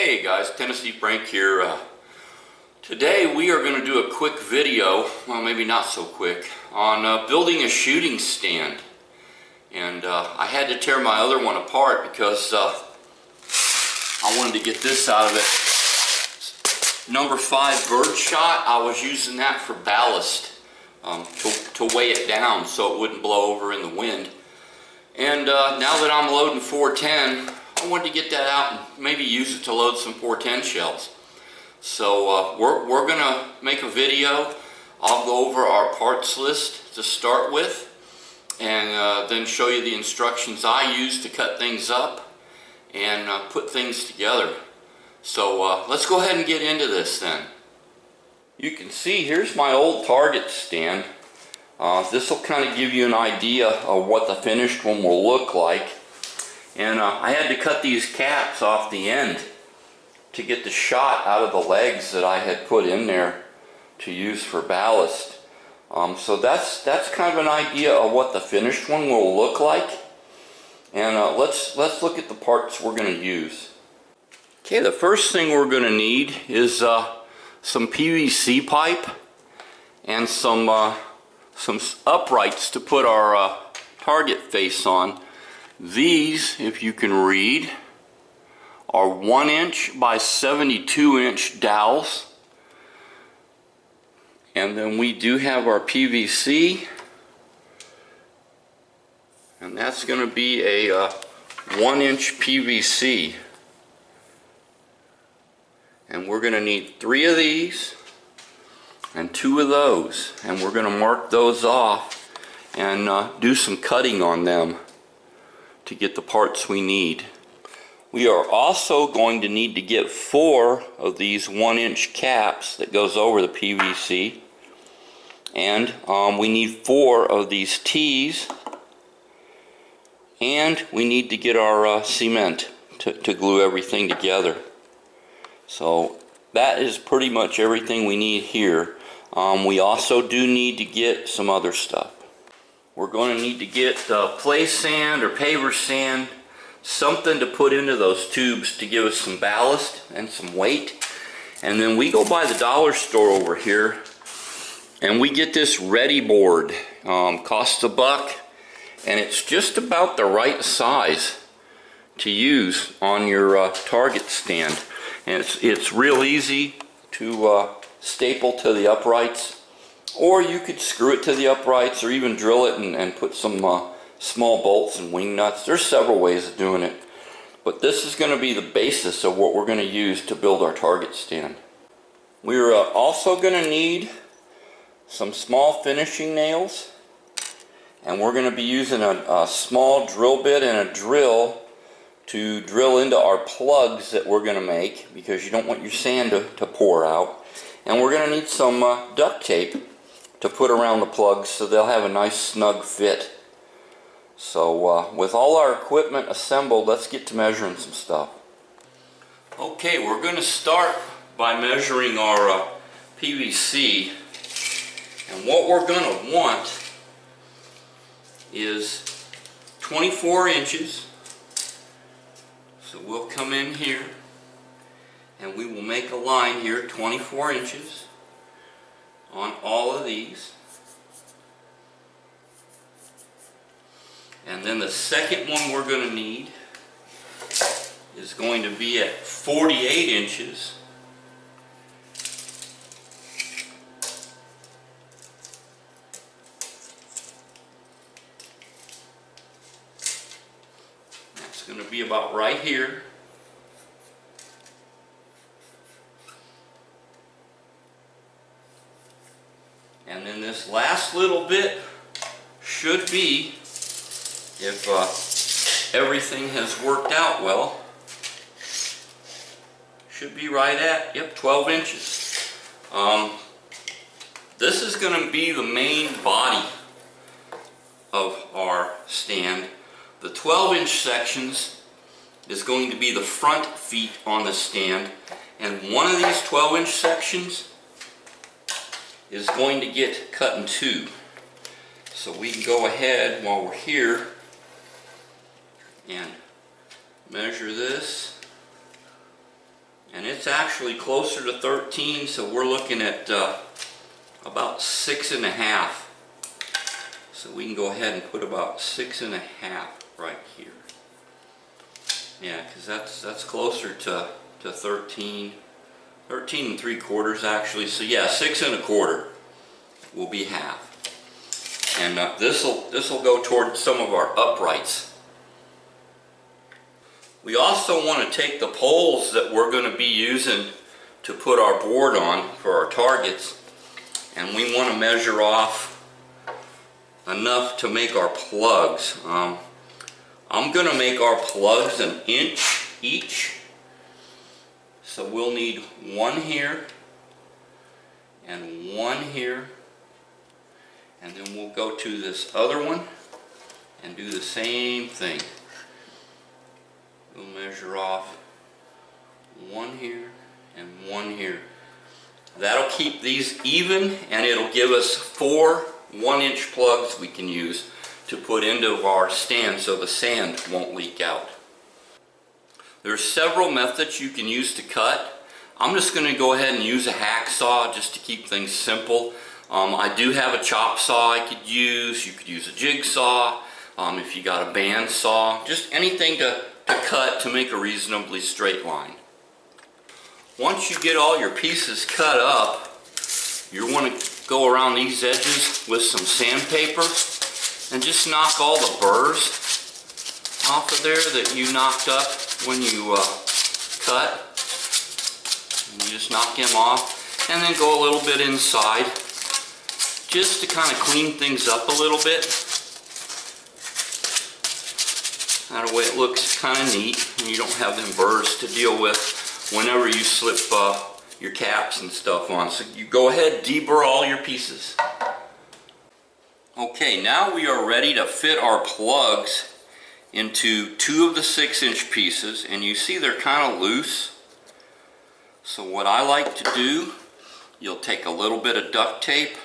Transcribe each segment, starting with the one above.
Hey guys, T.N.Frank here. Today we are going to do a quick video, well maybe not so quick, on building a shooting stand. And I had to tear my other one apart because I wanted to get this out of it. Number 5 bird shot, I was using that for ballast to weigh it down so it wouldn't blow over in the wind. And now that I'm loading 410, I wanted to get that out and maybe use it to load some 410 shells. So we're going to make a video. I'll go over our parts list to start with, and then show you the instructions I use to cut things up and put things together. So let's go ahead and get into this then. You can see here's my old target stand. This will kind of give you an idea of what the finished one will look like. And I had to cut these caps off the end to get the shot out of the legs that I had put in there to use for ballast. So that's kind of an idea of what the finished one will look like. And let's look at the parts we're going to use. Okay, the first thing we're going to need is some PVC pipe and some uprights to put our target face on. These, if you can read, are 1" by 72" dowels. And then we do have our PVC, and that's going to be a 1" PVC. And we're going to need 3 of these and 2 of those, and we're going to mark those off and do some cutting on them to get the parts we need. We are also going to need to get 4 of these 1" caps that goes over the PVC, and we need 4 of these T's, and we need to get our cement to glue everything together. So that is pretty much everything we need here. We also do need to get some other stuff. We're going to need to get play sand or paver sand, something to put into those tubes to give us some ballast and some weight. And then we go by the dollar store over here and we get this ready board. Costs $1, and it's just about the right size to use on your target stand. And it's real easy to staple to the uprights, or you could screw it to the uprights or even drill it and put some small bolts and wing nuts. There's several ways of doing it, but this is going to be the basis of what we're going to use to build our target stand. We're also going to need some small finishing nails, and we're going to be using a small drill bit and a drill to drill into our plugs that we're going to make, because you don't want your sand to pour out. And we're going to need some duct tape to put around the plugs so they'll have a nice snug fit. So with all our equipment assembled, let's get to measuring some stuff. Okay, we're going to start by measuring our PVC, and what we're going to want is 24 inches. So we'll come in here and we will make a line here, 24 inches on all of these. And then the second one we're going to need is going to be at 48 inches. That's going to be about right here. And then this last little bit should be, if everything has worked out well, should be right at, yep, 12 inches. This is going to be the main body of our stand. The 12-inch sections is going to be the front feet on the stand, and one of these 12-inch sections is going to get cut in 2. So we can go ahead while we're here and measure this. And it's actually closer to 13, so we're looking at about 6.5. So we can go ahead and put about 6.5 right here. Yeah, because that's closer to 13, 13 3/4 actually. So yeah, 6 1/4 will be half. And this'll go toward some of our uprights. We also want to take the poles that we're going to be using to put our board on for our targets, and we want to measure off enough to make our plugs. I'm going to make our plugs 1 inch each, so we'll need 1 here and 1 here, and then we'll go to this other one and do the same thing. We'll measure off 1 here and 1 here. That'll keep these even, and it'll give us 4 1-inch plugs we can use to put into our stand so the sand won't leak out. There's several methods you can use to cut. I'm just going to go ahead and use a hacksaw just to keep things simple. I do have a chop saw I could use. You could use a jigsaw. If you got a band saw, just anything to cut to make a reasonably straight line. Once you get all your pieces cut up, you want to go around these edges with some sandpaper and just knock all the burrs off of there that you knocked up when you cut. And you just knock them off, and then go a little bit inside just to kind of clean things up a little bit. That way it looks kind of neat, and you don't have them burrs to deal with whenever you slip your caps and stuff on. So you go ahead, deburr all your pieces. Okay, now we are ready to fit our plugs into 2 of the 6-inch pieces, and you see they're kind of loose. So what I like to do, you'll take a little bit of duct tape,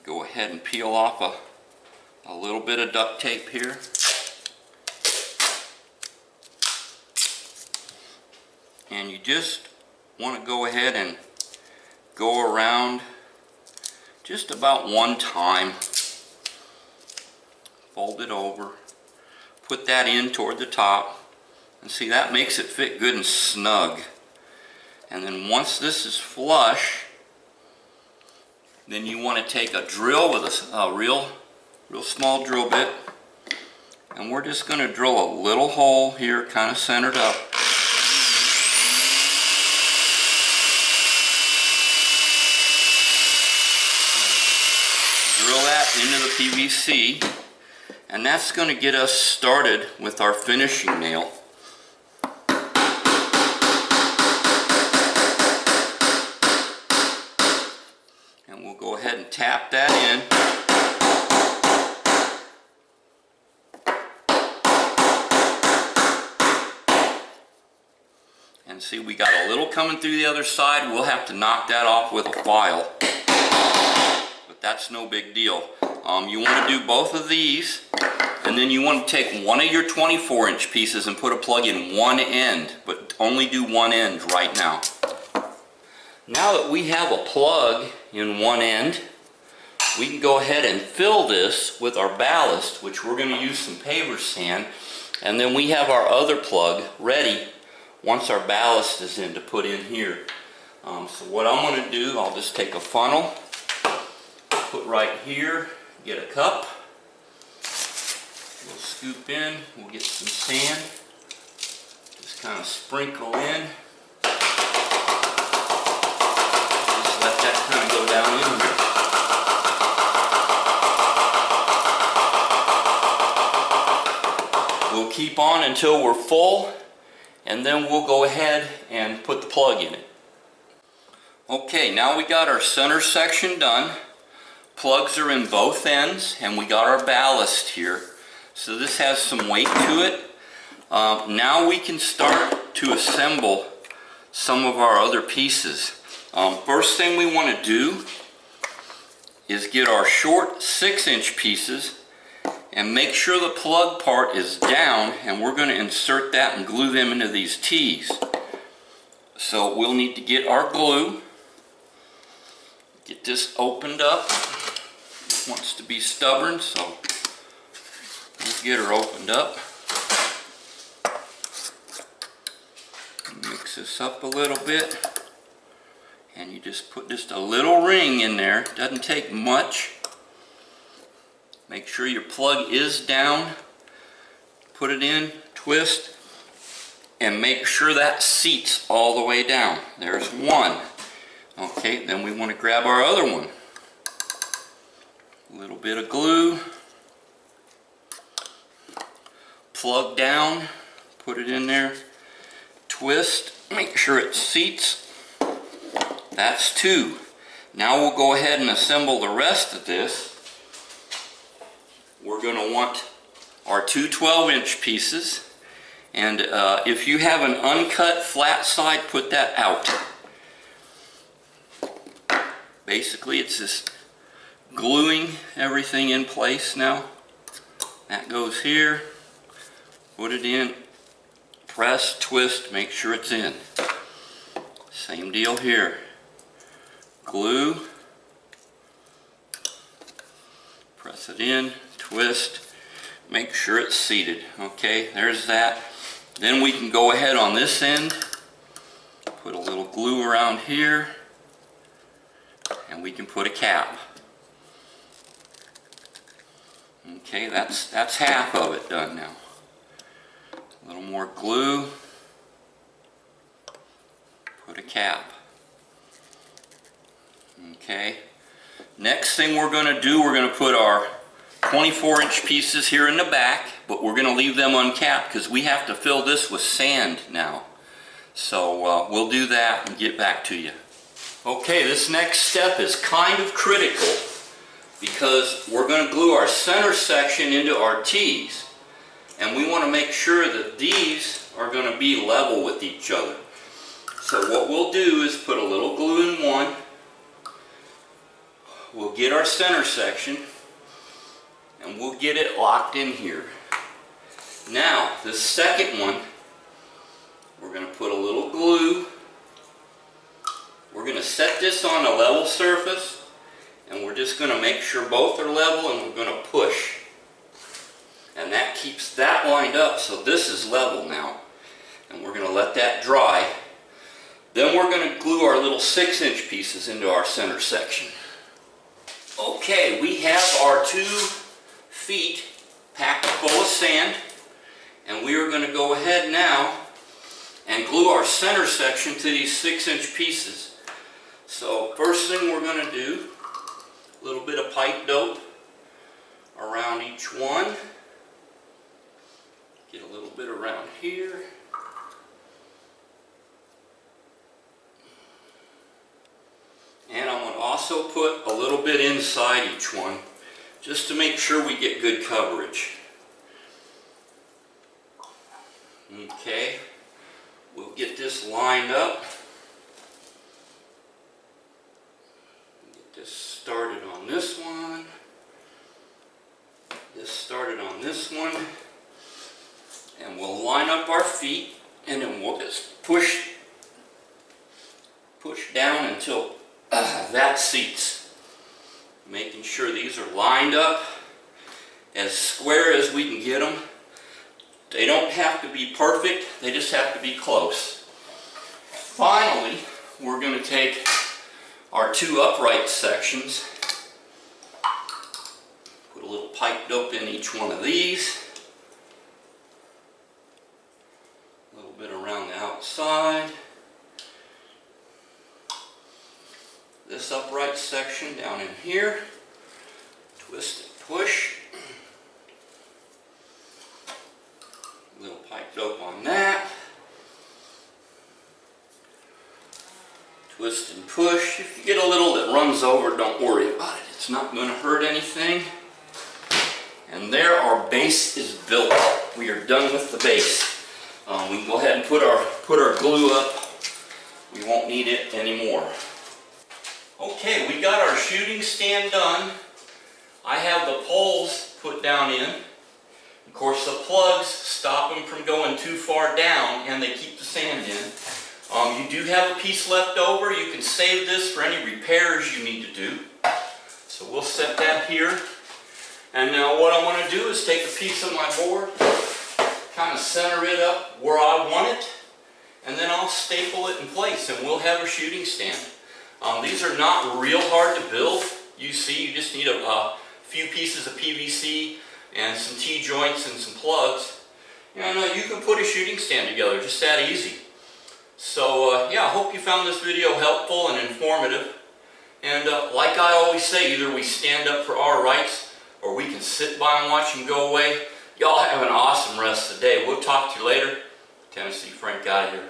go ahead and peel off a little bit of duct tape here. And you just want to go ahead and go around just about 1 time. Fold it over, put that in toward the top, and see, that makes it fit good and snug. And then once this is flush, then you want to take a drill with a real small drill bit, and we're just going to drill a little hole here, kind of centered up. Drill that into the PVC, and that's going to get us started with our finishing nail. And we'll go ahead and tap that in. And see, we got a little coming through the other side. We'll have to knock that off with a file. That's no big deal. You want to do both of these, and then you want to take one of your 24-inch pieces and put a plug in one end, but only do one end right now. Now that we have a plug in one end, we can go ahead and fill this with our ballast, which we're going to use some paver sand, and then we have our other plug ready once our ballast is in to put in here. So what I'm going to do, I'll just take a funnel, put right here, get a cup, we'll scoop in, we'll get some sand, just kind of sprinkle in, just let that kind of go down in here. We'll keep on until we're full, and then we'll go ahead and put the plug in it. Okay, now we got our center section done. Plugs are in both ends, and we got our ballast here. So this has some weight to it. Now we can start to assemble some of our other pieces. First thing we want to do is get our short 6-inch pieces and make sure the plug part is down, and we're going to insert that and glue them into these T's. So we'll need to get our glue. Get this opened up. It wants to be stubborn, so we'll get her opened up. Mix this up a little bit. And you just put just a little ring in there. Doesn't take much. Make sure your plug is down. Put it in, twist, and make sure that seats all the way down. There's one. Okay, then we want to grab our other one. A little bit of glue. Plug down, put it in there, twist, make sure it seats. That's two. Now we'll go ahead and assemble the rest of this. We're going to want our two 12-inch pieces, and if you have an uncut flat side, put that out. Basically, it's just gluing everything in place now. That goes here. Put it in, press, twist, make sure it's in. Same deal here. Glue, press it in, twist, make sure it's seated. Okay, there's that. Then we can go ahead on this end, put a little glue around here, and we can put a cap. Okay, that's half of it done now. A little more glue, put a cap. Okay, next thing we're going to do, we're going to put our 24-inch pieces here in the back, but we're going to leave them uncapped because we have to fill this with sand now. So we'll do that and get back to you. Okay, this next step is kind of critical because we're going to glue our center section into our T's, and we want to make sure that these are going to be level with each other. So what we'll do is put a little glue in one. We'll get our center section and we'll get it locked in here. Now, the second one, we're going to put a little glue. We're going to set this on a level surface, and we're just going to make sure both are level, and we're going to push. And that keeps that lined up, so this is level now. And we're going to let that dry. Then we're going to glue our little 6-inch pieces into our center section. Okay, we have our 2 feet packed full of sand, and we are going to go ahead now and glue our center section to these 6-inch pieces. So first thing we're going to do, a little bit of pipe dope around each one. Get a little bit around here. And I'm going to also put a little bit inside each one, just to make sure we get good coverage. Okay, we'll get this lined up. Get this started on this one. This started on this one. And we'll line up our feet, and then we'll just push down until that seats. Making sure these are lined up as square as we can get them. They don't have to be perfect, they just have to be close. Finally, we're going to take our 2 upright sections, put a little pipe dope in each one of these, a little bit around the outside. This upright section down in here, twist and push, a little pipe dope on that, twist and push. If you get a little that runs over, don't worry about it, it's not going to hurt anything. And there our base is built. We are done with the base. We can go ahead and put our glue up. We won't need it anymore. Okay, we got our shooting stand done. I have the poles put down in. Of course, the plugs stop them from going too far down, and they keep the sand in. You do have a piece left over. You can save this for any repairs you need to do. So we'll set that here. And now what I want to do is take a piece of my board, kind of center it up where I want it, and then I'll staple it in place and we'll have a shooting stand. These are not real hard to build. You see, you just need a few pieces of PVC and some T-joints and some plugs. And you can put a shooting stand together, just that easy. So yeah, I hope you found this video helpful and informative. And like I always say, either we stand up for our rights or we can sit by and watch them go away. Y'all have an awesome rest of the day. We'll talk to you later. T.N.Frank out of here.